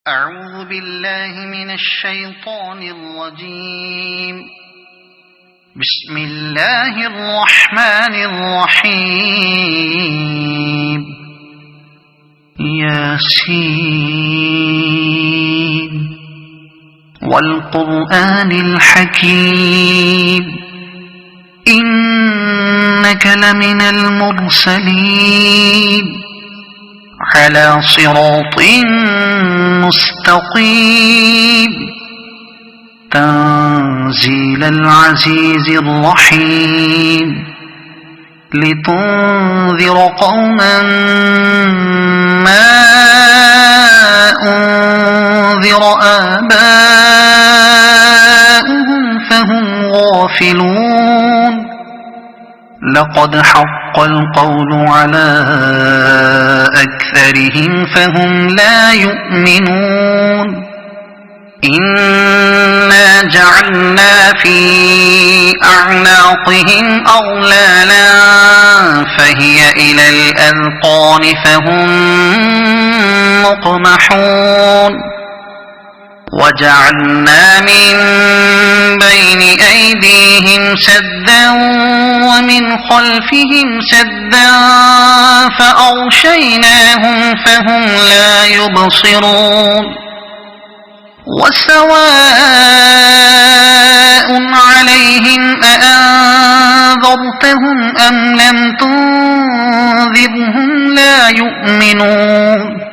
أعوذ بالله من الشيطان الرجيم. بسم الله الرحمن الرحيم. ياسين والقرآن الحكيم إنك لمن المرسلين على صراط مستقيم تنزيل العزيز الرحيم لتنذر قوما ما أنذر آباؤهم فهم غافلون. لقد حق القول على أكثرهم فهم لا يؤمنون. إنا جعلنا في أعناقهم أغلالا فهي إلى الأذقان فهم مقمحون. وجعلنا من بين أيديهم سدا ومن خلفهم سدا فأغشيناهم فهم لا يبصرون. وسواء عليهم أأنذرتهم أم لم تنذرهم لا يؤمنون.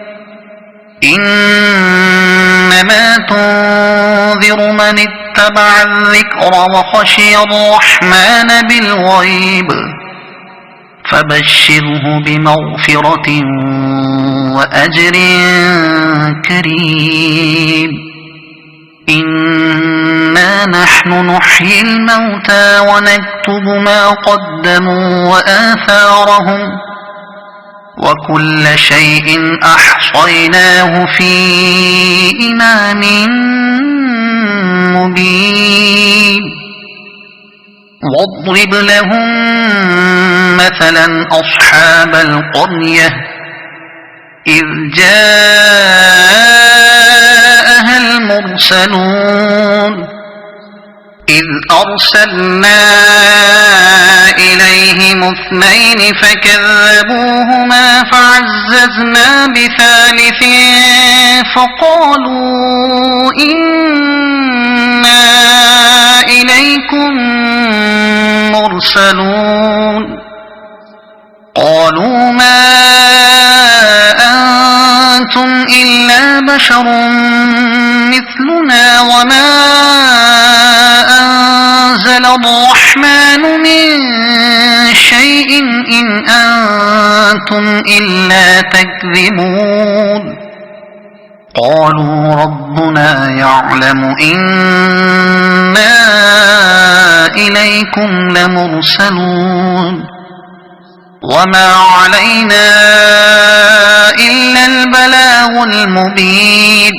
إنما تنذر من اتبع الذكر وخشي الرحمن بالغيب فبشره بمغفرة وأجر كريم. إنا نحن نحيي الموتى ونكتب ما قدموا وآثارهم وكل شيء أحصيناه في إمام مبين. واضرب لهم مثلا أصحاب القرية إذ جاءها المرسلون إذ أرسلنا إليهم اثنين فكذبوهما فعززنا بثالث فقالوا إنا إليكم مرسلون. قالوا ما أنتم إلا بشر مثلنا وما أنزل الرحمن من شيء إن أنتم إلا تكذبون. قالوا ربنا يعلم إنا إليكم لمرسلون وما علينا إلا البلاغ المبين.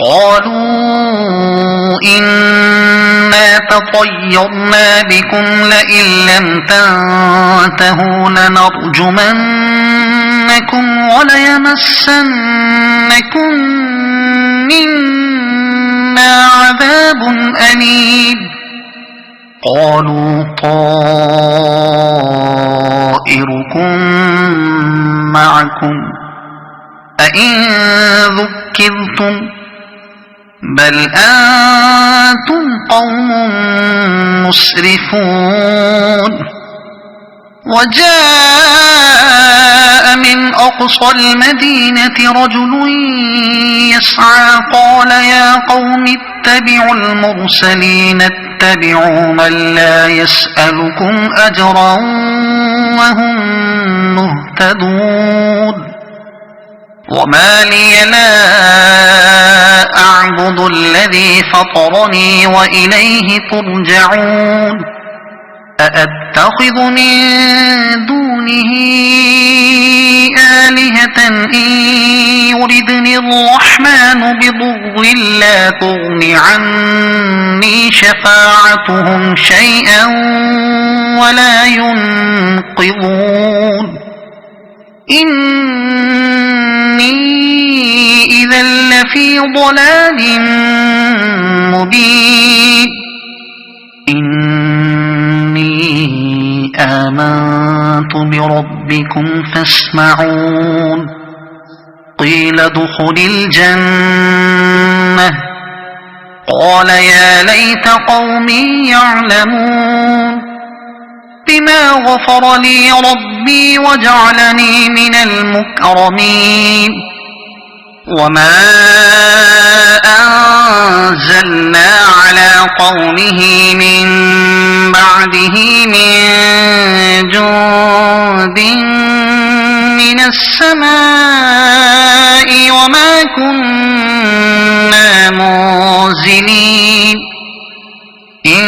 قالوا إنا تطيرنا بكم لئن لم تنتهوا لنرجمنكم وليمسنكم منا عذاب أليم. قالوا طائركم معكم أئن ذكرتم بل أنتم قوم مسرفون. وجاء من أقصى المدينة رجل يسعى قال يا قوم اتبعوا المرسلين اتبعوا من لا يسألكم أجرا وهم مهتدون. وما لي لا أعبد الذي فطرني وإليه ترجعون. أأتخذ من دونه آلهة إن يردني الرحمن بضر لا تغن عني شفاعتهم شيئا ولا ينقذون. إني إذا إذا لفي ضلال مبين إني آمنت بربكم فاسمعون قيل ادخل الجنة قال يا ليت قومي يعلمون بما غفر لي ربي وجعلني من المكرمين وما أنزلنا على قومه من بعده من جند من السماء وما كنا منزلين إن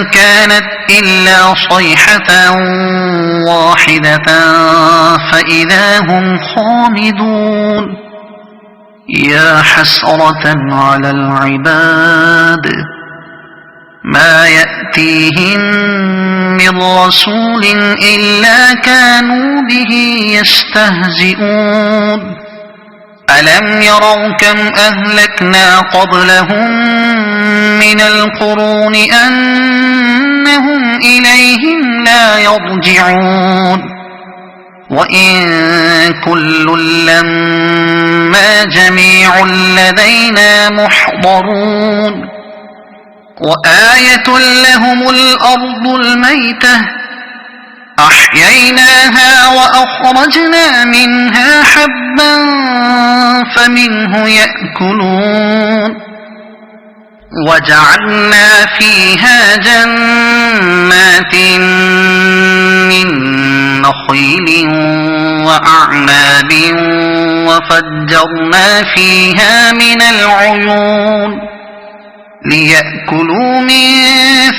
كانت إلا صيحة واحدة فإذا هم خامدون يا حسرة على العباد ما يأتيهم من رسول إلا كانوا به يستهزئون ألم يروا كم أهلكنا قبلهم من القرون أنهم إليهم لا يرجعون وإن كل لما جميع لدينا محضرون وآية لهم الأرض الميتة أحييناها وأخرجنا منها حبا فمنه يأكلون وجعلنا فيها جنات من نخيل وأعناب وفجرنا فيها من العيون ليأكلوا من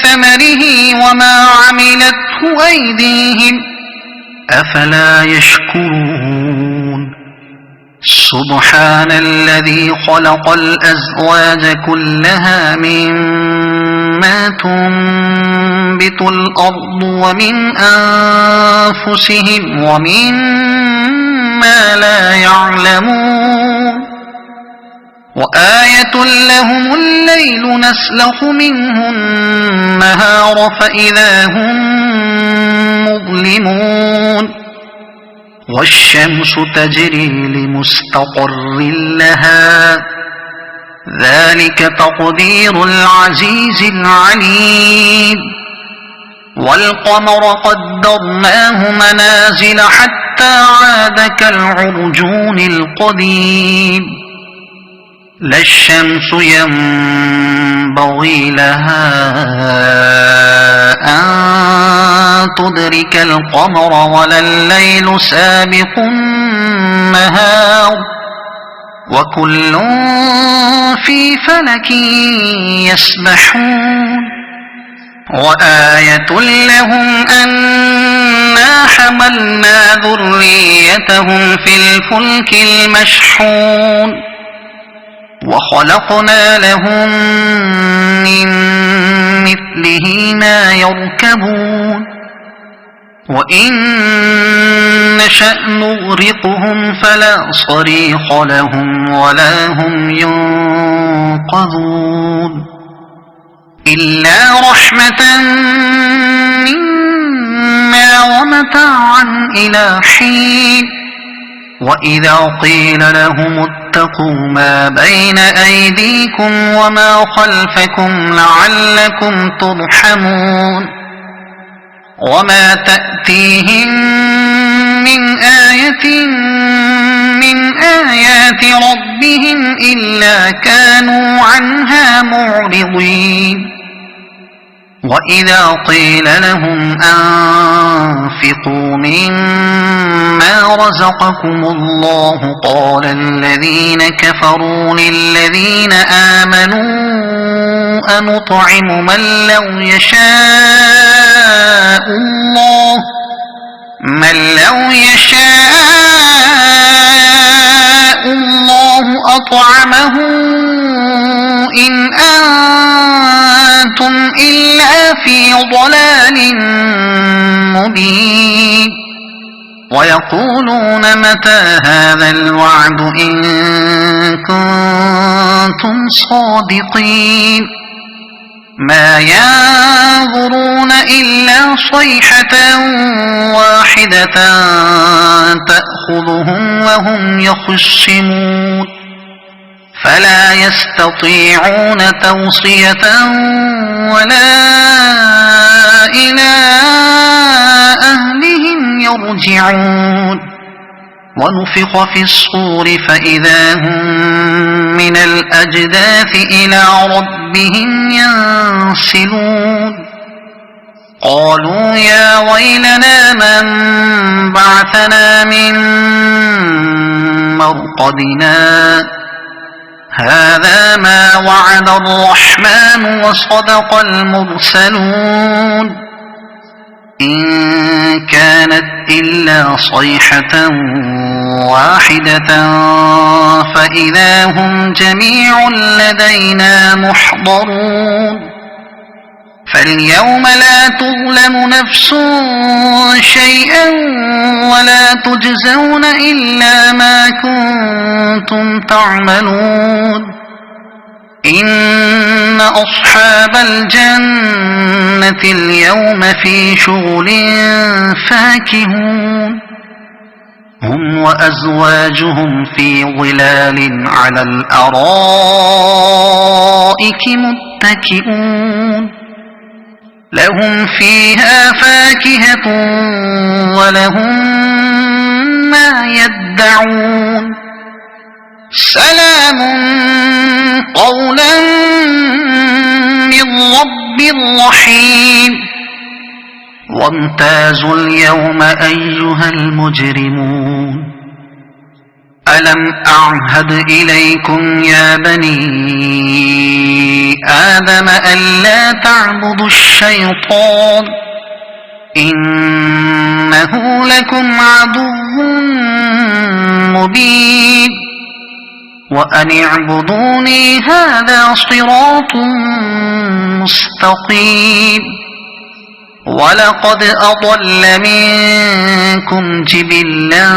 ثمره وما عملته أيديهم أفلا يشكرون سبحان الذي خلق الأزواج كلها مما تنبت الأرض ومن أنفسهم ومما لا يعلمون وآية لهم الليل نسلخ منه النهار فإذا هم مظلمون والشمس تجري لمستقر لها ذلك تقدير العزيز العليم والقمر قدرناه منازل حتى عاد كالعرجون القديم لا الشمس ينبغي لها أن تدرك القمر ولا الليل سابق النهار وكل في فلك يسبحون وآية لهم أنا حملنا ذريتهم في الفلك المشحون وخلقنا لهم من مثله ما يركبون وإن نشأ نغرقهم فلا صريخ لهم ولا هم ينقذون إلا رحمة منا ومتاعا إلى حين وإذا قيل لهم اتقوا ما بين أيديكم وما خلفكم لعلكم ترحمون وما تأتيهم من آية من آيات ربهم إلا كانوا عنها معرضين وإذا قيل لهم أنفقوا مما رزقكم الله قال الذين كفروا للذين آمنوا أنطعم من لو يشاء الله أطعمه إن أنتم إلا في ضلال مبين ويقولون متى هذا الوعد إن كنتم صادقين ما ينظرون إلا صيحة واحدة تأخذهم وهم يخصمون فلا يستطيعون توصية ولا إلى أهلهم يرجعون ونفخ في الصور فإذا هم من الأجداث إلى ربهم ينسلون قالوا يا ويلنا من بعثنا من مرقدنا هذا ما وعد الرحمن وصدق المرسلون إن كانت إلا صيحة واحدة فإذا هم جميع لدينا محضرون فاليوم لا تظلم نفس شيئا ولا تجزون إلا ما كنتم تعملون إن أصحاب الجنة اليوم في شغل فاكهون هم وأزواجهم في ظلال على الأرائك متكئون لهم فيها فاكهة ولهم ما يدعون سلام قولا من رب رحيم وامتازوا اليوم أيها المجرمون ألم أعهد إليكم يا بني آدم ألا تعبدوا الشيطان إنه لكم عدو مبين وأن اعبدوني هذا صراط مستقيم ولقد أضل منكم جبلا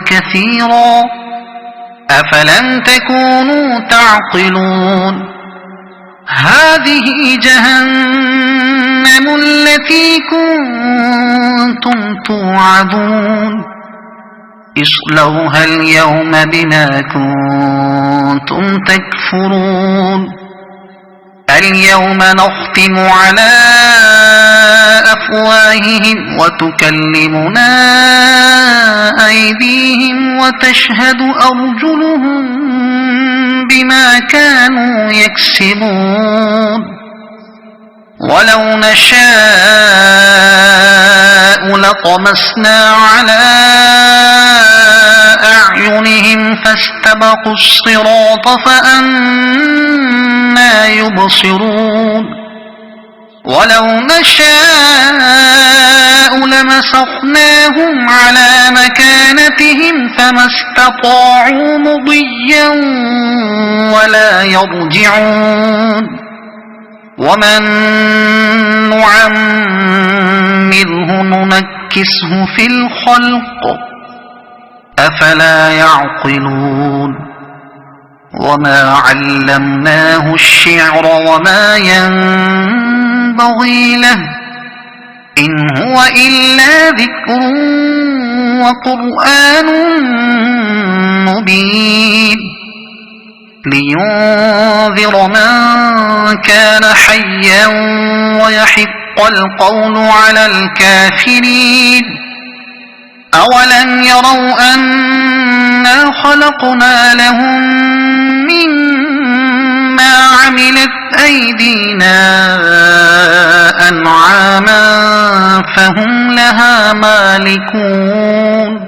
كثيرا أفلم تكونوا تعقلون هذه جهنم التي كنتم توعدون اصلوها اليوم بما كنتم تكفرون اليوم نختم على أفواههم وتكلمنا أيديهم وتشهد أرجلهم بما كانوا يكسبون ولو نشاء لطمسنا على أعينهم فاستبقوا الصراط فأنى يبصرون ولو نشاء لمسخناهم على مكانتهم فما استطاعوا مضيا ولا يرجعون ومن نعمره ننكسه في الخلق أفلا يعقلون وما علمناه الشعر وما ينبغي له إن هو إلا ذكر وقرآن مبين لينذر من كان حيا ويحق القول على الكافرين أولم يروا أنا خلقنا لهم مما عملت أيدينا أنعاما فهم لها مالكون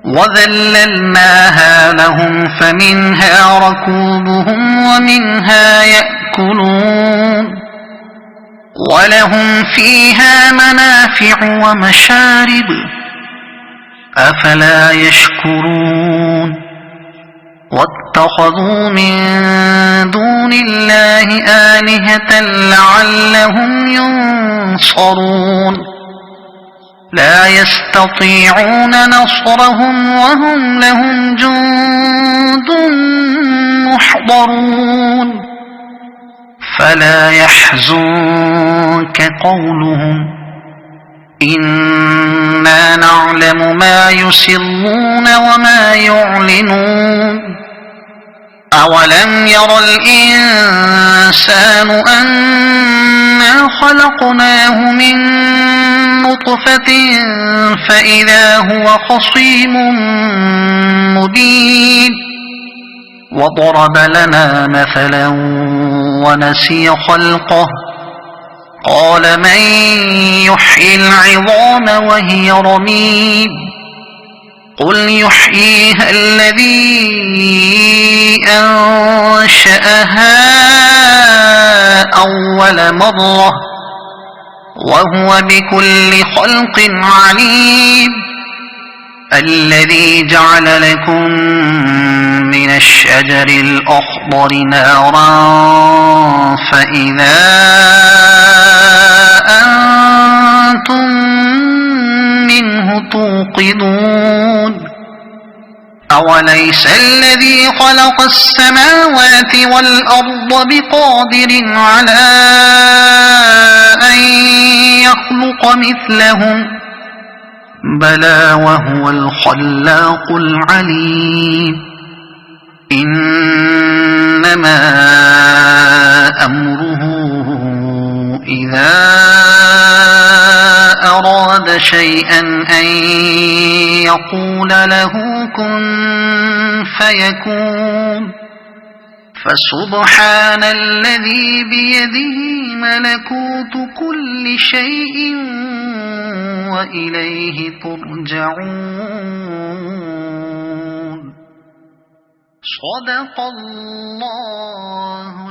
وذللناها لهم فمنها ركوبهم ومنها يأكلون ولهم فيها منافع ومشارب أفلا يشكرون واتخذوا من دون الله آلهة لعلهم ينصرون لا يستطيعون نصرهم وهم لهم جند محضرون فلا يحزنك قولهم إنا نعلم ما يسرون وما يعلنون أولم ير الإنسان أنا خلقناه من نطفة فإذا هو خصيم مبين وضرب لنا مثلا ونسي خلقه قال من يحيي العظام وهي رميم قل يحييها الذي أنشأها أول مرة وهو بكل خلق عليم الذي جعل لكم من الشجر الأخضر نارا فإذا أنتم منه توقدون أوليس الذي خلق السماوات والأرض بقادر على أن يخلق مثلهم بلى وهو الخلاق العليم إنما أمره إذا أراد شيئا أن يقول له كن فيكون فسبحان الذي بيده ملكوت كل شيء وإليه ترجعون صدق الله